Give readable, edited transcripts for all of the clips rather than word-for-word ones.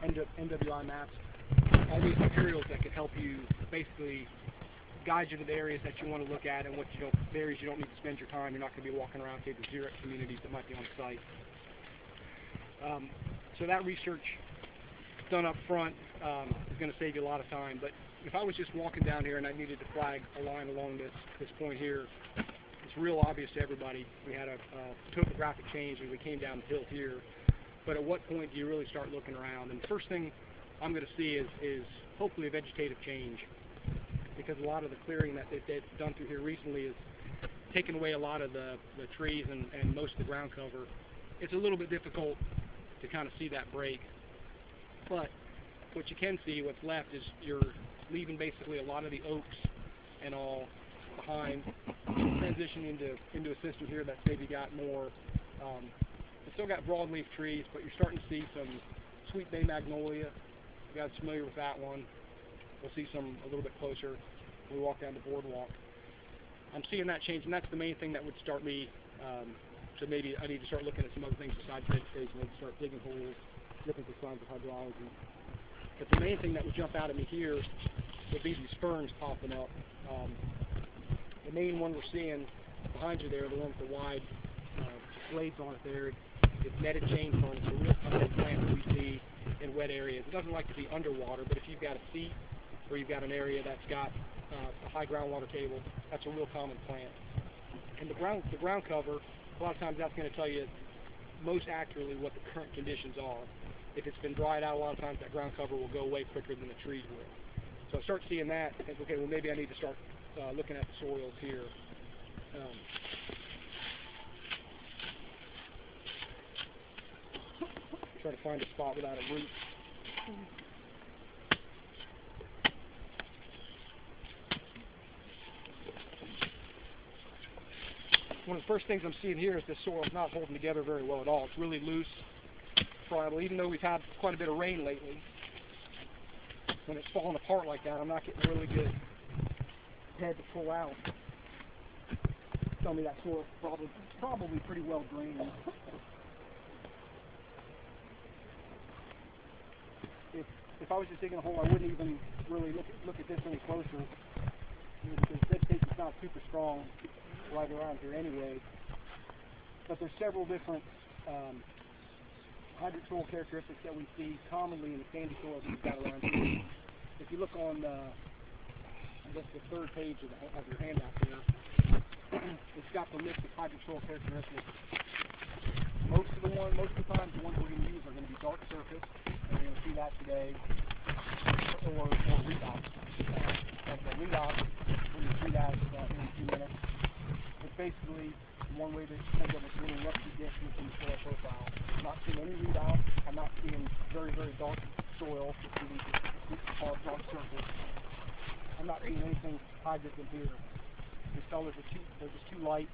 NWI maps, all these materials that can help you basically guide you to the areas that you want to look at and the areas you don't need to spend your time. You're not going to be walking around, say, the xeric communities that might be on site. So that research done up front is going to save you a lot of time. But if I was just walking down here and I needed to flag a line along this point here, it's real obvious to everybody. We had a topographic change as we came down the hill here. But at what point do you really start looking around? And the first thing I'm going to see is hopefully a vegetative change, because a lot of the clearing that they've done through here recently is taken away a lot of the trees and most of the ground cover. It's a little bit difficult to kind of see that break. But what you can see, what's left, is you're leaving basically a lot of the oaks and all behind, transitioning into a system here that's maybe got more, it's still got broadleaf trees, but you're starting to see some sweet bay magnolia. You guys are familiar with that one. We'll see some a little bit closer when we walk down the boardwalk. I'm seeing that change, and that's the main thing that would start me, so maybe I need to start looking at some other things besides vegetation, and start digging holes, looking for signs of hydrology. But the main thing that would jump out at me here would be these ferns popping up. The main one we're seeing behind you there, the one with the wide blades on it there, it's netted chain fern. It's a real common plant that we see in wet areas. It doesn't like to be underwater, but if you've got a seat or you've got an area that's got a high groundwater table, that's a real common plant. And the ground cover, a lot of times that's going to tell you most accurately what the current conditions are. If it's been dried out, a lot of times that ground cover will go away quicker than the trees will. So I start seeing that and think, okay, well maybe I need to start looking at the soils here. Try to find a spot without a root. One of the first things I'm seeing here is this soil's not holding together very well at all. It's really loose, friable. Even though we've had quite a bit of rain lately, when it's falling apart like that, I'm not getting a really good head to pull out. Tell me that soil's probably pretty well drained. If I was just digging a hole, I wouldn't even really look at this any closer, because vegetation's not super strong right around here anyway. But there's several different hydric soil characteristics that we see commonly in the sandy soils we've got around here. If you look on I guess the third page of your handout there, it's got the list of hydric soil characteristics. Most of the times the ones we're going to use are going to be dark surface, and we're going to see that today, or redox. And the redox, we're going to see that in a few minutes. It's basically one way to think of it, doing rusty dishes in the soil profile. I'm not seeing any redox. I'm not seeing very, very dark soil, which we call dark surface. I'm not seeing anything hydric in here. The colors are just too light.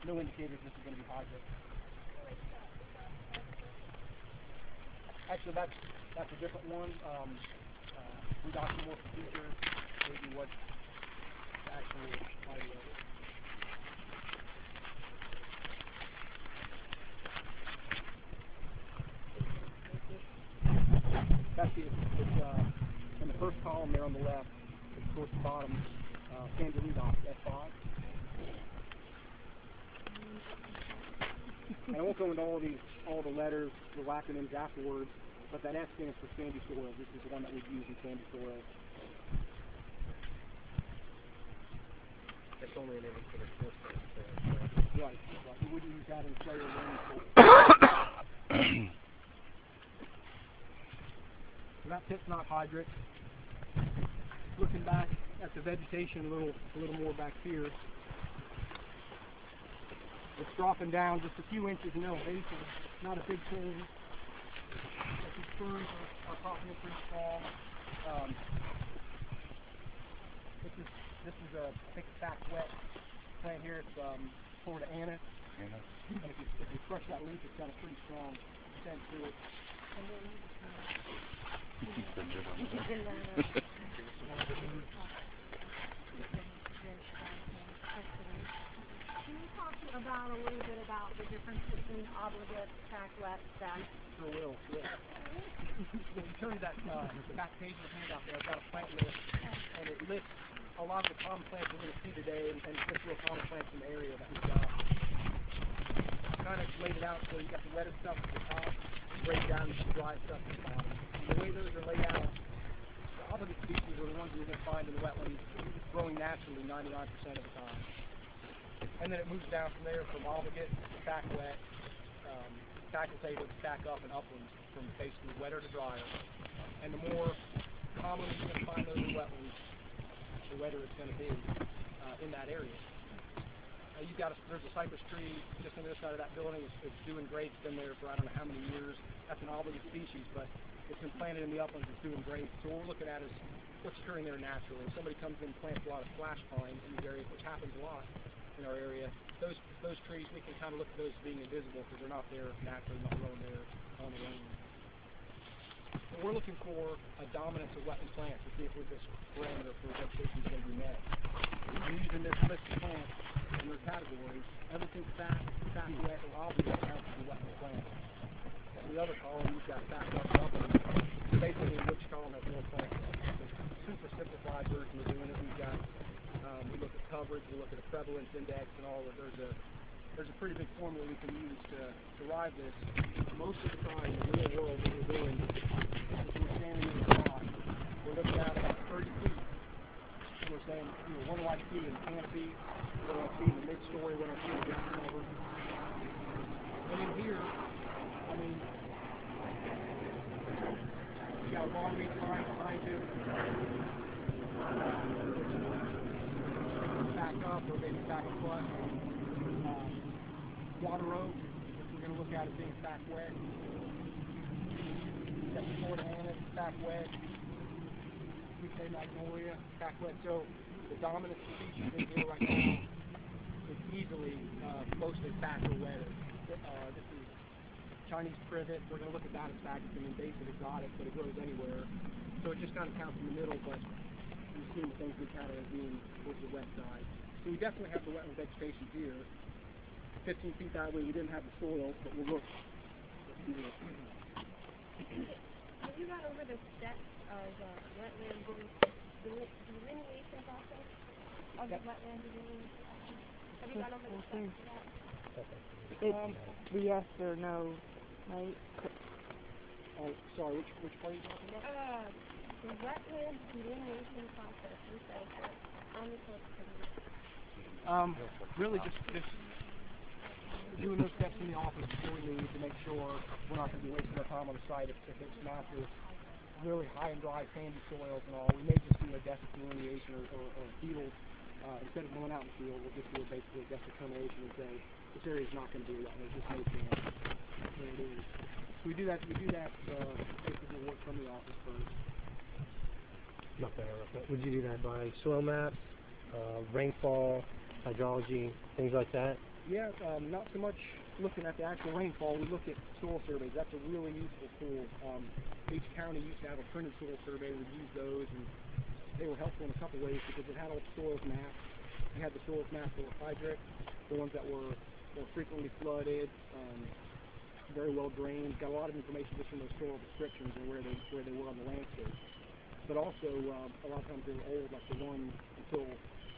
No indicators this is going to be hydric. Actually, that's a different one. We got some more procedure, maybe what actually hydric. That's it. It's in the first column there on the left, it's towards the bottom, sandy redox, F5. And I won't go into all the letters, the acronyms afterwards, but that S stands for sandy soil. This is the one that we've used in sandy soil. It's only an image for the soil. Right. You wouldn't use that in clay or rain soil. So that pit's not hydric. Looking back at the vegetation a little more back here, it's dropping down just a few inches in elevation, not a big change. But these ferns are popping up pretty strong. This is I think a sack wet plant here. It's Florida anise. And if you crush that leaf, it's got a pretty strong scent to it. Can you talk a little bit about the difference between obligate, sack wet, stack? Sure will. Yeah. when you turn to that back page of the handout there, I've got a plant list, and it lists a lot of the common plants we're going to see today, and just real common plants in the area that we've got. Kind of laid it out so you got the wettest stuff at the top, break down the dry stuff at the bottom. And the way those are laid out, the obligate species are the ones you're going to find in the wetlands growing naturally 99% of the time. And then it moves down from there from obligate to back wet, facultative, back up, and uplands from basically wetter to drier. And the more commonly you're going to find those in wetlands, the wetter it's going to be in that area. There's a cypress tree just on the other side of that building. It's doing great. It's been there for I don't know how many years. That's an obligate species, but it's been planted in the uplands. It's doing great. So what we're looking at is what's occurring there naturally. If somebody comes in and plants a lot of splash pine in these areas, which happens a lot in our area, those trees, we can kind of look at those as being invisible because they're not there naturally, not growing there on the land. And we're looking for a dominance of wetland plants to see if this parameter for vegetation is going to be met. We're using this list of plants in their categories. Everything fat, wet, or obvious counts as a wetland plant. In the other column, you've got fat, wet, and upland. Basically, which column has more plants? It's a super simplified version of doing it. We've got we look at coverage, we look at a prevalence index, and all of there's a pretty big formula we can use to derive this. Most of the time in the real world, what we're doing is we're standing in the spot. We're looking at about 30 feet. And we're saying, what do I see in canopy? What do I see in the mid-story? What do I see in the ground cover? And in here, I mean, you got a long lead time behind you. Back up, or maybe back a foot. Water oak, which we're going to look at as being back wet. You've got the short anise, back wet. We say magnolia, back wet. So the dominant species in here right now is easily mostly back or wetter. This is Chinese privet. We're going to look at that as back. It's an invasive exotic, but it grows anywhere. So it just kind of counts in the middle, but we've seen things we count as being towards the wet side. So we definitely have the wetland vegetation here. 15 feet that way, we didn't have the soil, but we'll look. Have you got over the steps of wetland delineation process? Of the wetland delineation process? Have you got over the steps of that? The yes or no, right? Oh, sorry, which part are you talking about? The wetland delineation process, you said that on the coast. Really just doing those steps in the office before we leave to make sure we're not going to be wasting our time on the site if it's massive, really high and dry sandy soils and all. We may just do a depth delineation or a field. Instead of going out in the field, we'll just do basically a depth determination and say this area is not going to be a wetland, just no chance. There it is. So we do that basically work from the office first. Not bad. Would you do that by soil maps, rainfall, hydrology, things like that? Yeah, not so much looking at the actual rainfall. We look at soil surveys. That's a really useful tool. Each county used to have a printed soil survey. We'd use those, and they were helpful in a couple ways because it had all the soils mapped. We had the soils mapped that were hydric, the ones that were more frequently flooded, very well drained. Got a lot of information just from those soil descriptions and where they were on the landscape. But also, a lot of times they were old, like the one until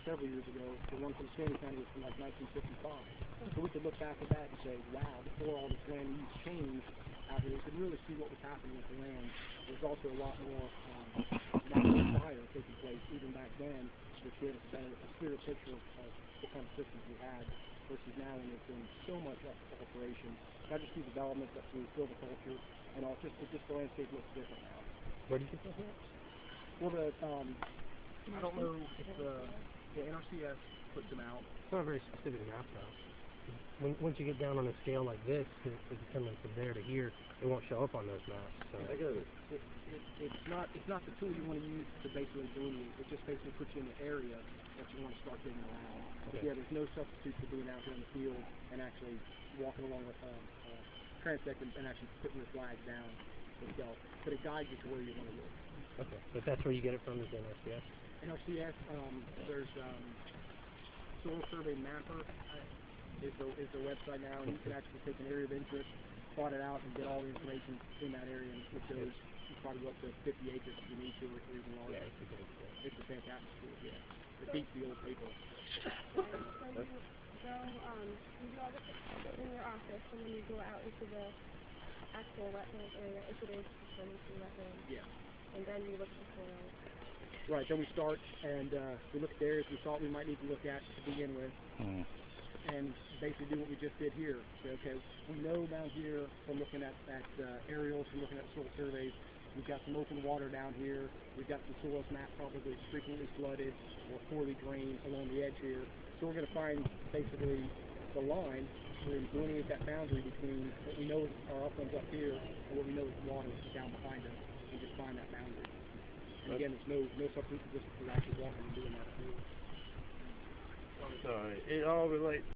several years ago, the one from Stanley County was from like 1955. So we could look back at that and say, wow, before all this land use changed out here, we could really see what was happening with the land. There was also a lot more fire taking place even back then, which gave us a clearer picture of the kind of systems we had versus now when there's been so much alteration, not just through development, but through silviculture, and all. The landscape looks different now. Where do you get those maps? Well, I don't know if the NRCS puts them out. It's not a very specific map though. Once you get down on a scale like this, it determines from there to here, it won't show up on those maps. So it's not the tool you want to use to basically delineate. It just basically puts you in the area that you want to start digging around. Okay. Yeah, there's no substitute for being out there in the field and actually walking along a transect and actually putting your flag down itself. But it guides you to where you want to look. Okay, but that's where you get it from, is the NRCS? NRCS, there's Soil Survey Mapper is the website now, and you can actually take an area of interest, plot it out, and get all the information in that area and with those. You probably go up to 50 acres if you need to, or even larger. It's a fantastic tool, yeah. It beats the old paper. So you go, you do all this in your office, and then you go out into the actual wetland area, if it is performing to wetland, Yeah. and then you look for soils. Right, then we start and we look at the areas we thought we might need to look at to begin with, and basically do what we just did here. Say, okay, we know down here from looking at aerials, from looking at soil surveys, we've got some open water down here, we've got some soils not probably frequently flooded or poorly drained along the edge here. So we're going to find basically the line where we delineate that boundary between what we know are uplands up here and what we know is water down behind us, and just find that boundary. And again, there's no substitute for just for actually walking and doing that. I'm sorry. It all relates